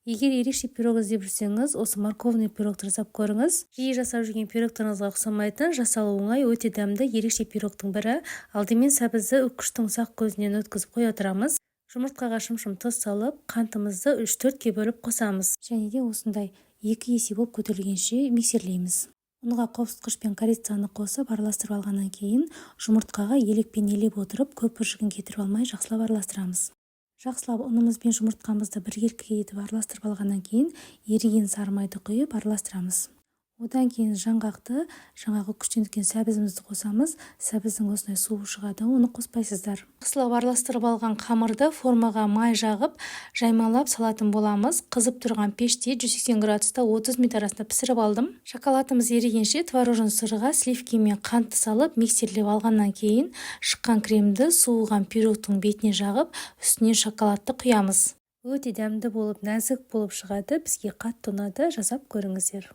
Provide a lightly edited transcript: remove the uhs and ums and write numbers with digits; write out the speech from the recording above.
Егер ерекше пирог іздеп жүрсеңіз, осы морковный пирогты жасап көріңіз. Жиі жасап жүрген пирогтарыңызға ұқсамайтын, жасалу оңай, өте дәмді ерекше пирогтың бірі. Алдымен сәбізді үккіштің ұсақ көзінен өткізіп қоя тұрамыз. Жұмыртқаға шым-шым тұз салып, қантымызды 3-4-ке бөліп қосамыз. Және де осындай 2 есе болып көтерілгенше миксерлейміз. Ұнға қосқыш пен корицаны қосып араластырып алғаннан кейін жұмыртқаға елекпен елеп отырып көпіршігін кетіріп алмай жақсылап араластырамыз. Жақсылап ұнымыз бен жұмыртқамызды біркелкі етіп араластырып алғаннан кейін еріген сары майды құйып араластырамыз. Одан кейін жаңғақты, жаңағы күштендіккен сәбізімізді қосамыз. Сәбіздің осындай суы шығады, оны қоспайсыздар. Жақсылап араластырып алған қамырды формаға май жағып, жаймалап салатын боламыз. Қызып тұрған пеште 180 градуста 30 минут арасында пісіріп алдым. Шоколадымыз ерігенше творожный сырға сливки мен қантты салып миксерлеп алғаннан кейін шыққан кремді суыған пирогтың бетіне жағып, үстіне шоколадты құямыз. Өте дәмді болып, нәзік болып шығады. Бізге қатты ұнады, жасап көріңіздер.